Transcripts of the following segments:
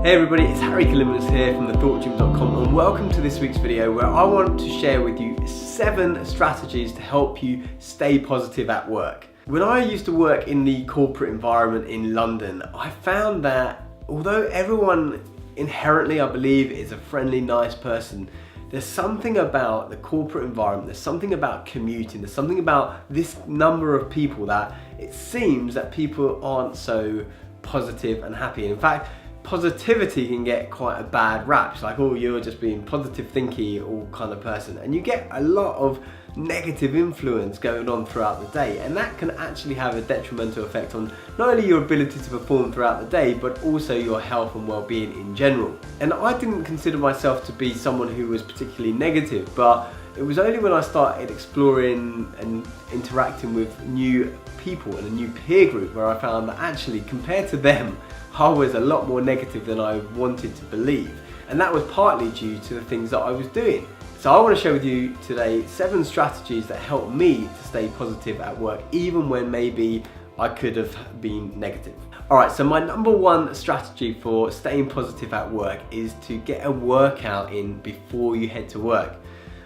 Hey everybody, it's Kalymnios here from thethoughtgym.com and welcome to this week's video where I want to share with you 7 strategies to help you stay positive at work. When I used to work in the corporate environment in London, I found that although everyone inherently, I believe, is a friendly, nice person, there's something about the corporate environment, there's something about commuting, there's something about this number of people that it seems that people aren't so positive and happy. In fact, positivity can get quite a bad rap. It's like, oh, you're just being positive thinky all kind of person, and you get a lot of negative influence going on throughout the day, and that can actually have a detrimental effect on not only your ability to perform throughout the day but also your health and well-being in general. And I didn't consider myself to be someone who was particularly negative, but it was only when I started exploring and interacting with new people and a new peer group where I found that actually, compared to them, I was a lot more negative than I wanted to believe. And that was partly due to the things that I was doing. So I want to share with you today 7 strategies that help me to stay positive at work, even when maybe I could have been negative. Alright, so my number 1 strategy for staying positive at work is to get a workout in before you head to work.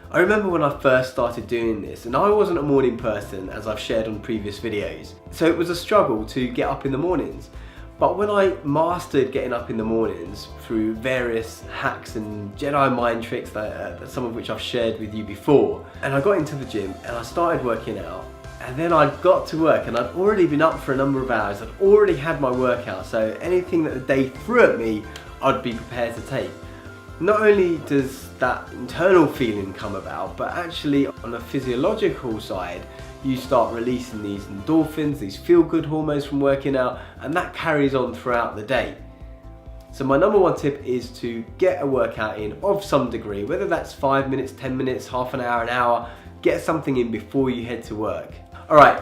I remember when I first started doing this, and I wasn't a morning person, as I've shared on previous videos. So it was a struggle to get up in the mornings. But when I mastered getting up in the mornings through various hacks and Jedi mind tricks, that some of which I've shared with you before, and I got into the gym and I started working out, and then I got to work and I'd already been up for a number of hours, I'd already had my workout, so anything that the day threw at me, I'd be prepared to take. Not only does that internal feeling come about, but actually on a physiological side, you start releasing these endorphins, these feel-good hormones from working out, and that carries on throughout the day. So my number 1 tip is to get a workout in of some degree, whether that's 5 minutes, 10 minutes, half an hour, get something in before you head to work. Alright,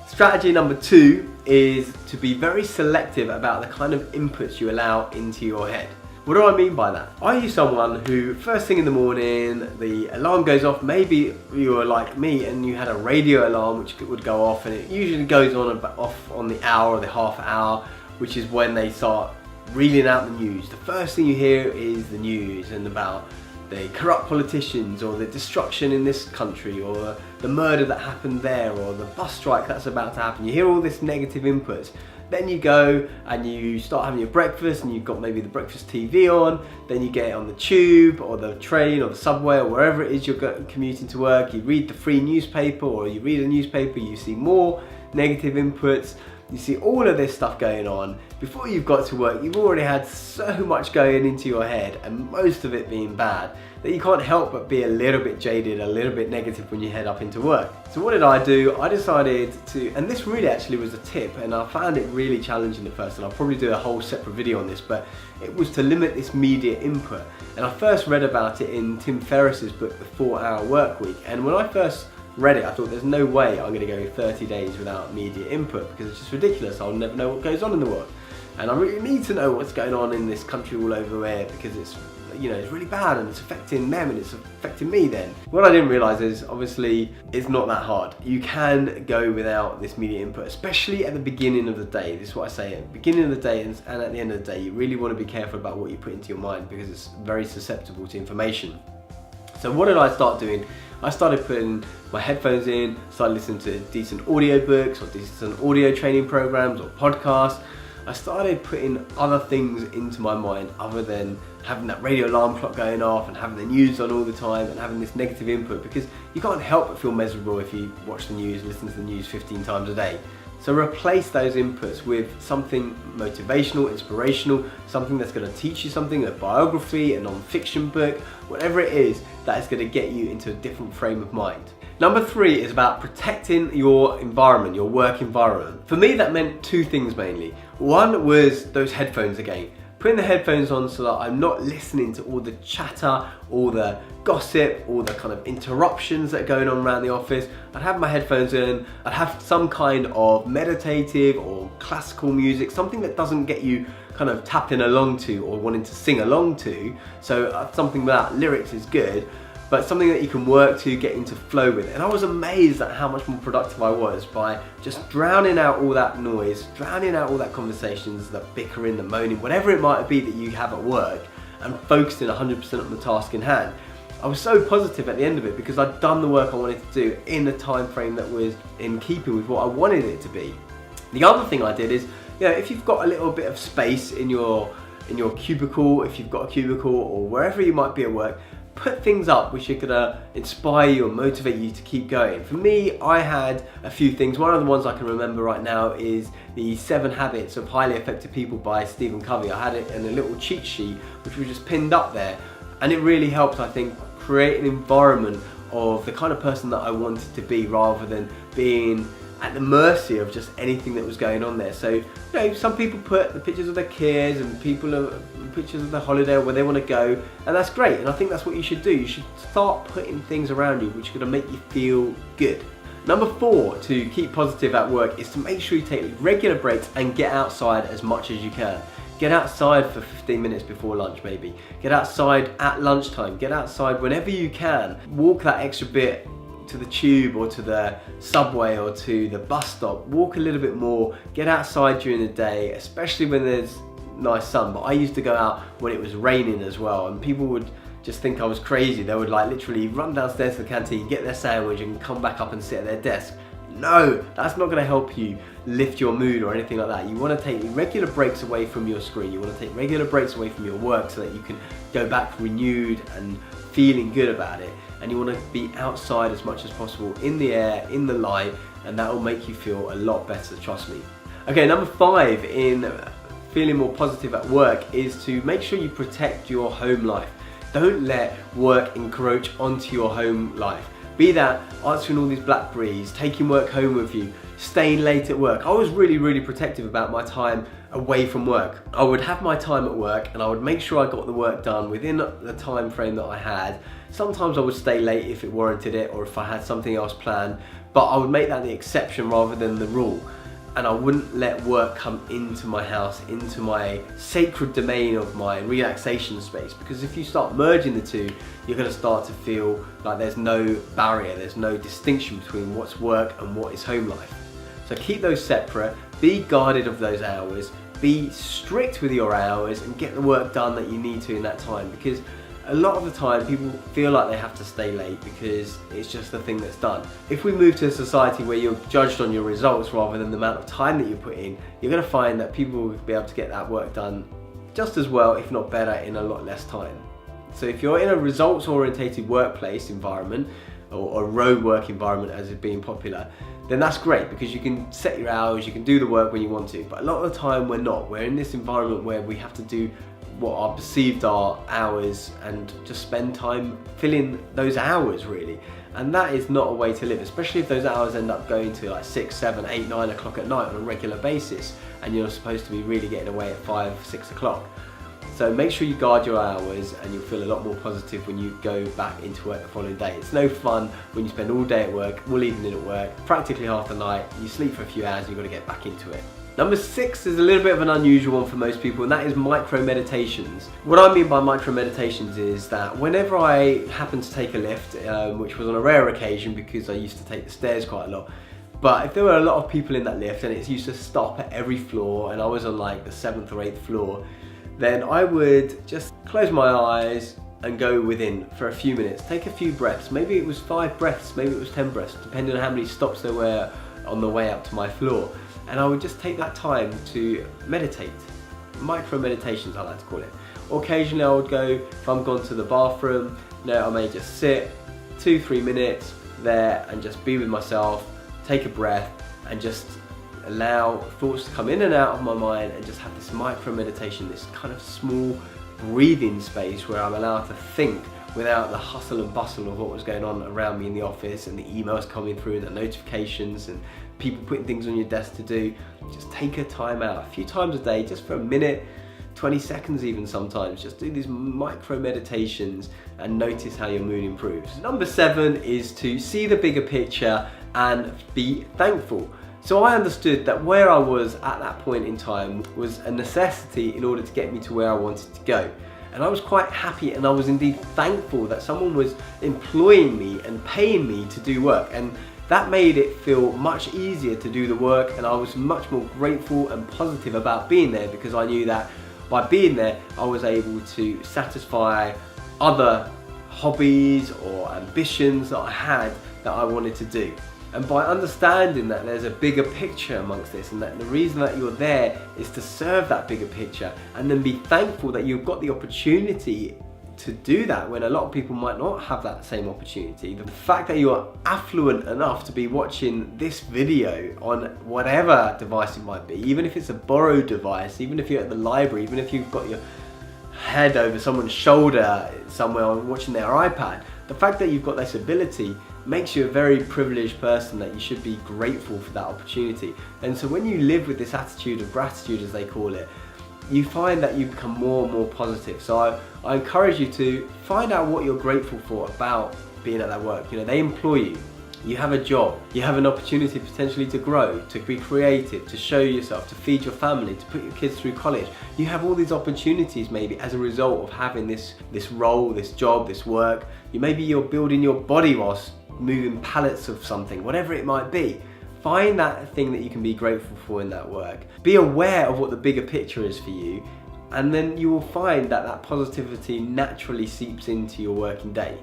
strategy number 2 is to be very selective about the kind of inputs you allow into your head. What do I mean by that? Are you someone who, first thing in the morning, the alarm goes off, maybe you were like me and you had a radio alarm which would go off, and it usually goes on and off on the hour or the half hour, which is when they start reeling out the news. The first thing you hear is the news and about the corrupt politicians or the destruction in this country or the murder that happened there or the bus strike that's about to happen. You hear all this negative inputs. Then you go and you start having your breakfast and you've got maybe the breakfast TV on, then you get on the tube or the train or the subway or wherever it is you're commuting to work, you read the free newspaper or you read a newspaper, you see more negative inputs, you see all of this stuff going on. Before you've got to work, you've already had so much going into your head, and most of it being bad, that you can't help but be a little bit jaded, a little bit negative when you head up into work. So what did I do? I decided to, and this really actually was a tip, and I found it really challenging at first, and I'll probably do a whole separate video on this, but it was to limit this media input. And I first read about it in Tim Ferriss's book, The 4-Hour Workweek, and when I first read it, I thought there's no way I'm going to go 30 days without media input because it's just ridiculous. I'll never know what goes on in the world, and I really need to know what's going on in this country all over there because it's, you know, it's really bad and it's affecting them and it's affecting me then. What I didn't realise is obviously it's not that hard. You can go without this media input, especially at the beginning of the day. This is what I say, at the beginning of the day and at the end of the day, you really want to be careful about what you put into your mind because it's very susceptible to information. So what did I start doing? I started putting my headphones in, started listening to decent audiobooks or decent audio training programs or podcasts. I started putting other things into my mind other than having that radio alarm clock going off and having the news on all the time and having this negative input, because you can't help but feel miserable if you watch the news, listen to the news 15 times a day. So replace those inputs with something motivational, inspirational, something that's going to teach you something, a biography, a non-fiction book, whatever it is that is going to get you into a different frame of mind. Number 3 is about protecting your environment, your work environment. For me, that meant 2 things mainly. One was those headphones again. Putting the headphones on so that I'm not listening to all the chatter, all the gossip, all the kind of interruptions that are going on around the office. I'd have my headphones in, I'd have some kind of meditative or classical music, something that doesn't get you kind of tapping along to or wanting to sing along to. So something without lyrics is good. but something that you can work to, get into flow with. And I was amazed at how much more productive I was by just drowning out all that noise, drowning out all that conversations, the bickering, the moaning, whatever it might be that you have at work, and focusing 100% on the task in hand. I was so positive at the end of it because I'd done the work I wanted to do in the time frame that was in keeping with what I wanted it to be. The other thing I did is, if you've got a little bit of space in your cubicle, if you've got a cubicle or wherever you might be at work, put things up which are gonna inspire you or motivate you to keep going. For me, I had a few things. One of the ones I can remember right now is the 7 Habits of Highly Effective People by Stephen Covey. I had it in a little cheat sheet which was just pinned up there, and it really helped, I think, create an environment of the kind of person that I wanted to be, rather than being at the mercy of just anything that was going on there. So, some people put the pictures of their kids and pictures of their holiday, where they want to go, and that's great. And I think that's what you should do. You should start putting things around you which are going to make you feel good. Number 4 to keep positive at work is to make sure you take regular breaks and get outside as much as you can. Get outside for 15 minutes before lunch maybe. Get outside at lunchtime. Get outside whenever you can. Walk that extra bit to the tube or to the subway or to the bus stop. Walk a little bit more. Get outside during the day, especially when there's nice sun. But I used to go out when it was raining as well, and people would just think I was crazy. They would literally run downstairs to the canteen, get their sandwich and come back up and sit at their desk. No, that's not going to help you lift your mood or anything like that. You want to take regular breaks away from your screen. You want to take regular breaks away from your work so that you can go back renewed and feeling good about it. And you want to be outside as much as possible, in the air, in the light, and that will make you feel a lot better, trust me. Okay, number 5 in feeling more positive at work is to make sure you protect your home life. Don't let work encroach onto your home life. Be that answering all these Blackberries, taking work home with you, staying late at work. I was really protective about my time away from work. I would have my time at work and I would make sure I got the work done within the time frame that I had. Sometimes I would stay late if it warranted it, or if I had something else planned, but I would make that the exception rather than the rule. And I wouldn't let work come into my house, into my sacred domain of my relaxation space, because if you start merging the two, you're going to start to feel like there's no barrier, there's no distinction between what's work and what is home life. So keep those separate, be guarded of those hours, be strict with your hours, and get the work done that you need to in that time, because a lot of the time people feel like they have to stay late because it's just the thing that's done. If we move to a society where you're judged on your results rather than the amount of time that you put in, you're going to find that people will be able to get that work done just as well, if not better, in a lot less time. So if you're in a results orientated workplace environment, or a road work environment as is being popular, then that's great, because you can set your hours, you can do the work when you want to. But a lot of the time we're not. We're in this environment where we have to do what are perceived are hours and just spend time filling those hours really. And that is not a way to live, especially if those hours end up going to 6, 7, 8, 9 o'clock at night on a regular basis, and you're supposed to be really getting away at 5, 6 o'clock. So make sure you guard your hours, and you'll feel a lot more positive when you go back into work the following day. It's no fun when you spend all day at work, all evening at work, practically half the night, you sleep for a few hours and you've got to get back into it. Number 6 is a little bit of an unusual one for most people, and that is micro meditations. What I mean by micro meditations is that whenever I happen to take a lift, which was on a rare occasion because I used to take the stairs quite a lot, but if there were a lot of people in that lift and it used to stop at every floor, and I was on the 7th or 8th floor, then I would just close my eyes and go within for a few minutes, take a few breaths. Maybe it was 5 breaths, maybe it was 10 breaths, depending on how many stops there were on the way up to my floor. And I would just take that time to meditate. Micro meditations, I like to call it. Or occasionally I would go, if I'm gone to the bathroom, I may just sit 2-3 minutes there and just be with myself, take a breath, and just allow thoughts to come in and out of my mind, and just have this micro meditation, this kind of small breathing space where I'm allowed to think without the hustle and bustle of what was going on around me in the office, and the emails coming through and the notifications and people putting things on your desk to do. Just take a time out a few times a day, just for a minute, 20 seconds even sometimes. Just do these micro meditations and notice how your mood improves. Number 7 is to see the bigger picture and be thankful. So I understood that where I was at that point in time was a necessity in order to get me to where I wanted to go. And I was quite happy, and I was indeed thankful that someone was employing me and paying me to do work. And that made it feel much easier to do the work, and I was much more grateful and positive about being there, because I knew that by being there I was able to satisfy other hobbies or ambitions that I had that I wanted to do. And by understanding that there's a bigger picture amongst this, and that the reason that you're there is to serve that bigger picture, and then be thankful that you've got the opportunity to do that when a lot of people might not have that same opportunity. The fact that you're affluent enough to be watching this video on whatever device it might be, even if it's a borrowed device, even if you're at the library, even if you've got your head over someone's shoulder somewhere watching their iPad, the fact that you've got this ability makes you a very privileged person that you should be grateful for that opportunity. And so when you live with this attitude of gratitude, as they call it, you find that you become more and more positive. So I encourage you to find out what you're grateful for about being at that work. You know, they employ you, you have a job, you have an opportunity potentially to grow, to be creative, to show yourself, to feed your family, to put your kids through college. You have all these opportunities maybe as a result of having this role, this job, this work. Maybe you're building your body whilst moving pallets of something, whatever it might be. Find that thing that you can be grateful for in that work. Be aware of what the bigger picture is for you, and then you will find that that positivity naturally seeps into your working day.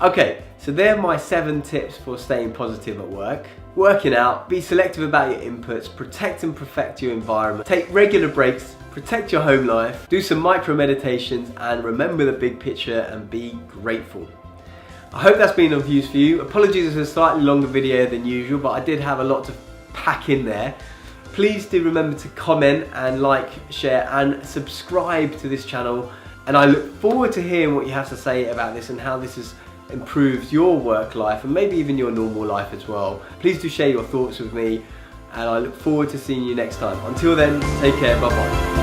Okay, so they're my 7 tips for staying positive at work. Working out, be selective about your inputs, protect and perfect your environment, take regular breaks, protect your home life, do some micro meditations, and remember the big picture and be grateful. I hope that's been of use for you. Apologies, it's a slightly longer video than usual, but I did have a lot to pack in there. Please do remember to comment and like, share, and subscribe to this channel. And I look forward to hearing what you have to say about this and how this has improved your work life and maybe even your normal life as well. Please do share your thoughts with me, and I look forward to seeing you next time. Until then, take care, bye bye.